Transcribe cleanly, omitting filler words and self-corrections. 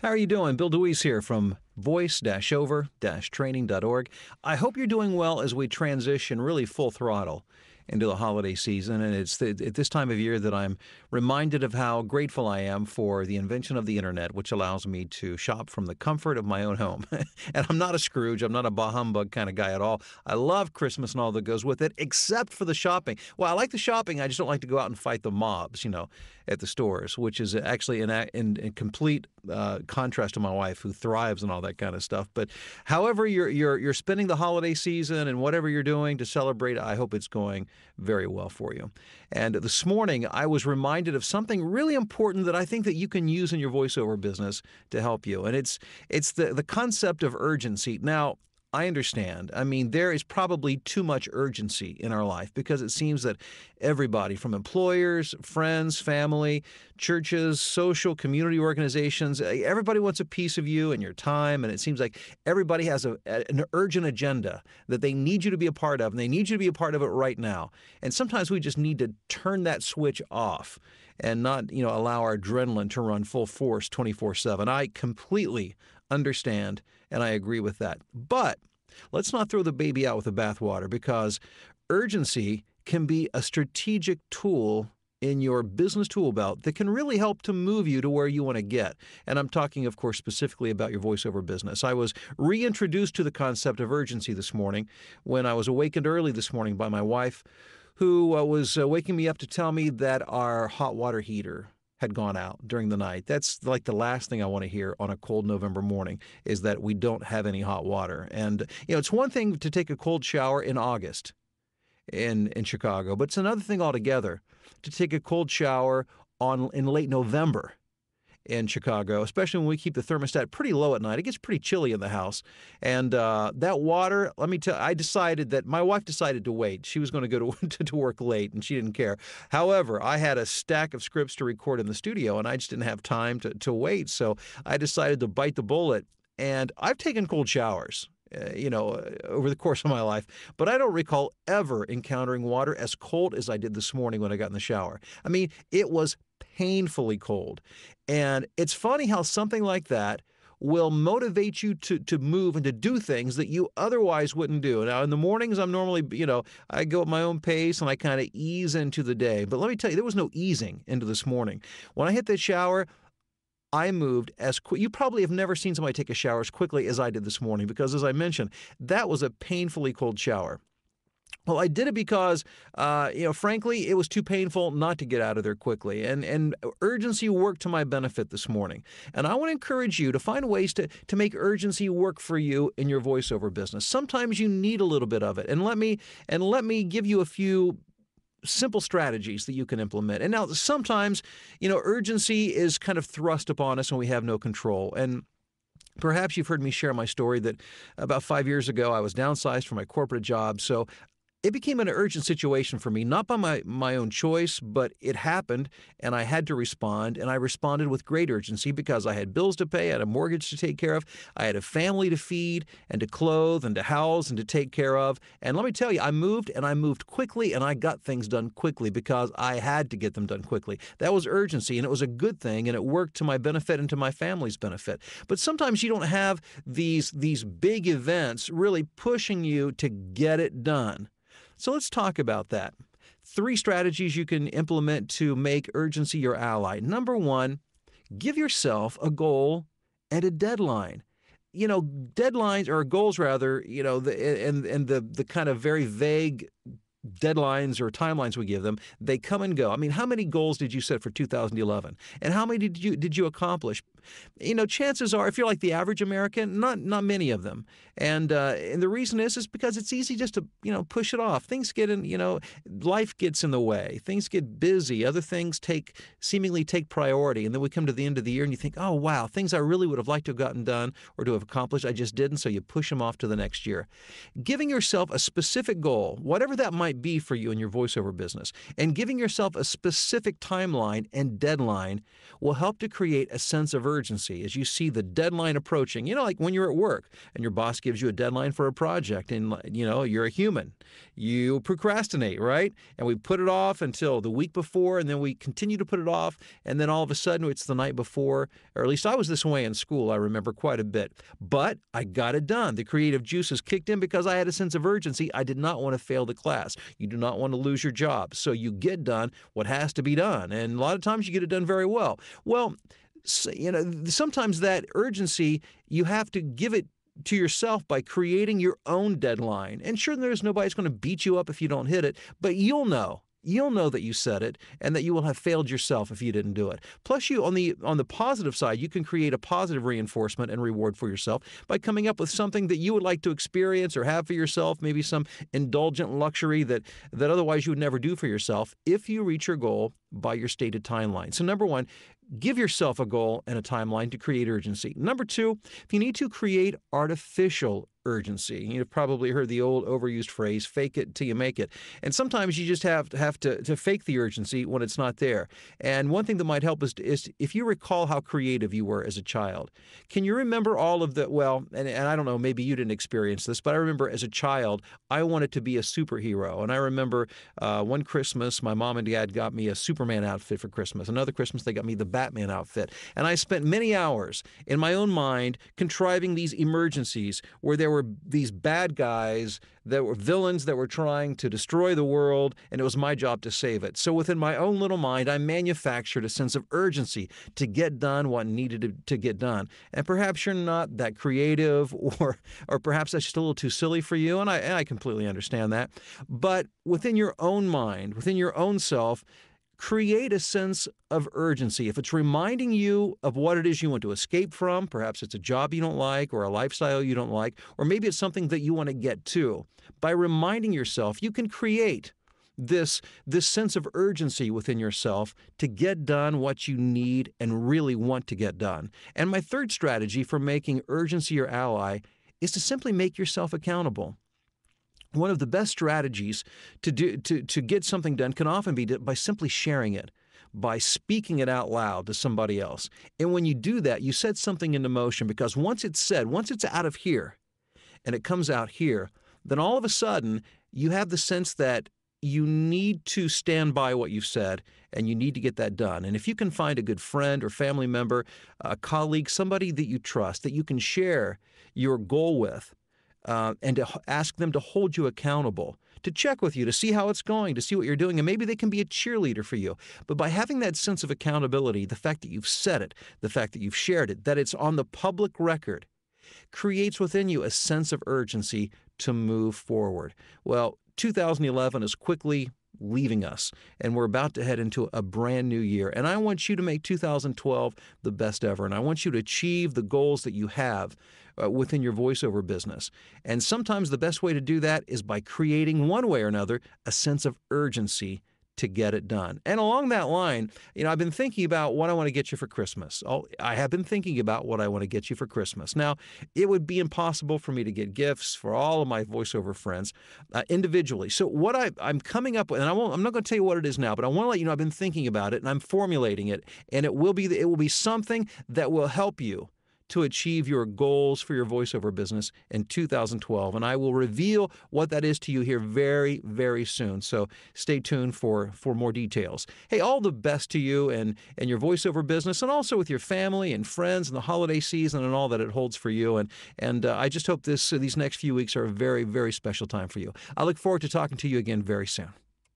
How are you doing? Bill DeWeese here from voice-over-training.org. I hope you're doing well as we transition really full throttle into the holiday season. And it's at this time of year that I'm reminded of how grateful I am for the invention of the internet, which allows me to shop from the comfort of my own home. And I'm not a Scrooge. I'm not a bah humbug kind of guy at all. I love Christmas and all that goes with it, except for the shopping. Well, I like the shopping. I just don't like to go out and fight the mobs, at the stores, which is actually in complete contrast to my wife, who thrives on all that kind of stuff. But however you're spending the holiday season and whatever you're doing to celebrate, I hope it's going very well for you. And this morning, I was reminded of something really important that I think that you can use in your voiceover business to help you. And it's the concept of urgency. Now, I understand. I mean, there is probably too much urgency in our life because it seems that everybody, from employers, friends, family, churches, social, community organizations, everybody wants a piece of you and your time. And it seems like everybody has an urgent agenda that they need you to be a part of, and they need you to be a part of it right now. And sometimes we just need to turn that switch off and not, allow our adrenaline to run full force 24/7. I completely understand, and I agree with that. But let's not throw the baby out with the bathwater, because urgency can be a strategic tool in your business tool belt that can really help to move you to where you want to get. And I'm talking, of course, specifically about your voiceover business. I was reintroduced to the concept of urgency this morning when I was awakened early this morning by my wife, who was waking me up to tell me that our hot water heater had gone out during the night. That's like the last thing I want to hear on a cold November morning, is that we don't have any hot water. And, it's one thing to take a cold shower in August in Chicago, but it's another thing altogether to take a cold shower in late November in Chicago, especially when we keep the thermostat pretty low at night. It gets pretty chilly in the house. And that water, let me tell you, my wife decided to wait. She was going to go to work late, and she didn't care. However, I had a stack of scripts to record in the studio, and I just didn't have time to wait. So I decided to bite the bullet. And I've taken cold showers, over the course of my life, but I don't recall ever encountering water as cold as I did this morning when I got in the shower. I mean, it was painfully cold. And it's funny how something like that will motivate you to move and to do things that you otherwise wouldn't do. Now, in the mornings, I'm normally, I go at my own pace and I kind of ease into the day. But let me tell you, there was no easing into this morning. When I hit the shower, I moved as quick. You probably have never seen somebody take a shower as quickly as I did this morning, because, as I mentioned, that was a painfully cold shower. Well, I did it because, frankly, it was too painful not to get out of there quickly. And urgency worked to my benefit this morning. And I want to encourage you to find ways to make urgency work for you in your voiceover business. Sometimes you need a little bit of it. And let me give you a few simple strategies that you can implement. And now sometimes, urgency is kind of thrust upon us and we have no control. And perhaps you've heard me share my story that about 5 years ago, I was downsized from my corporate job. So it became an urgent situation for me, not by my own choice, but it happened, and I had to respond, and I responded with great urgency because I had bills to pay, I had a mortgage to take care of, I had a family to feed and to clothe and to house and to take care of. And let me tell you, I moved quickly, and I got things done quickly because I had to get them done quickly. That was urgency, and it was a good thing, and it worked to my benefit and to my family's benefit. But sometimes you don't have these big events really pushing you to get it done. So let's talk about that. 3 strategies you can implement to make urgency your ally. Number 1, give yourself a goal and a deadline. Deadlines, or goals rather, the kind of very vague deadlines or timelines we give them, they come and go. I mean, how many goals did you set for 2011? And how many did you accomplish? Chances are, if you're like the average American, not many of them. And the reason is because it's easy just to, push it off. Things get in, life gets in the way. Things get busy. Other things seemingly take priority. And then we come to the end of the year and you think, oh, wow, things I really would have liked to have gotten done or to have accomplished, I just didn't. So you push them off to the next year. Giving yourself a specific goal, whatever that might be for you in your voiceover business, and giving yourself a specific timeline and deadline will help to create a sense of urgency urgency, as you see the deadline approaching, like when you're at work and your boss gives you a deadline for a project and, you're a human, you procrastinate, right? And we put it off until the week before, and then we continue to put it off. And then all of a sudden it's the night before, or at least I was this way in school. I remember quite a bit, but I got it done. The creative juices kicked in because I had a sense of urgency. I did not want to fail the class. You do not want to lose your job. So you get done what has to be done. And a lot of times you get it done very well. Well, sometimes that urgency, you have to give it to yourself by creating your own deadline. And sure, there's nobody's going to beat you up if you don't hit it, but you'll know. You'll know that you set it and that you will have failed yourself if you didn't do it. Plus, on the positive side, you can create a positive reinforcement and reward for yourself by coming up with something that you would like to experience or have for yourself, maybe some indulgent luxury that otherwise you would never do for yourself if you reach your goal by your stated timeline. So number one, give yourself a goal and a timeline to create urgency. Number two, if you need to, create artificial urgency. You've probably heard the old overused phrase, fake it till you make it. And sometimes you just have to fake the urgency when it's not there. And one thing that might help is if you recall how creative you were as a child. Can you remember all of the, and I don't know, maybe you didn't experience this, but I remember as a child, I wanted to be a superhero. And I remember one Christmas, my mom and dad got me a Superman outfit for Christmas. Another Christmas, they got me the Batman outfit. And I spent many hours in my own mind contriving these emergencies where there were these bad guys that were villains that were trying to destroy the world, and it was my job to save it. So within my own little mind, I manufactured a sense of urgency to get done what needed to get done. And perhaps you're not that creative, or perhaps that's just a little too silly for you, and I completely understand that. But within your own mind, within your own self, create a sense of urgency. If it's reminding you of what it is you want to escape from, perhaps it's a job you don't like or a lifestyle you don't like, or maybe it's something that you want to get to. By reminding yourself, you can create this sense of urgency within yourself to get done what you need and really want to get done. And my third strategy for making urgency your ally is to simply make yourself accountable. One of the best strategies to get something done can often be by simply sharing it, by speaking it out loud to somebody else. And when you do that, you set something into motion, because once it's said, once it's out of here and it comes out here, then all of a sudden you have the sense that you need to stand by what you've said and you need to get that done. And if you can find a good friend or family member, a colleague, somebody that you trust, that you can share your goal with, and to ask them to hold you accountable, to check with you, to see how it's going, to see what you're doing, and maybe they can be a cheerleader for you. But by having that sense of accountability, the fact that you've said it, the fact that you've shared it, that it's on the public record, creates within you a sense of urgency to move forward. Well, 2011 is quickly leaving us, and we're about to head into a brand new year. And I want you to make 2012 the best ever, and I want you to achieve the goals that you have within your voiceover business. And sometimes the best way to do that is by creating, one way or another, a sense of urgency to get it done. And along that line, I've been thinking about what I want to get you for Christmas. I have been thinking about what I want to get you for Christmas. Now, it would be impossible for me to get gifts for all of my voiceover friends individually. So what I'm coming up with, and I'm not going to tell you what it is now, but I want to let you know I've been thinking about it and I'm formulating it, and it will be something that will help you to achieve your goals for your voiceover business in 2012. And I will reveal what that is to you here very, very soon. So stay tuned for more details. Hey, all the best to you and your voiceover business, and also with your family and friends and the holiday season and all that it holds for you. And I just hope these next few weeks are a very, very special time for you. I look forward to talking to you again very soon.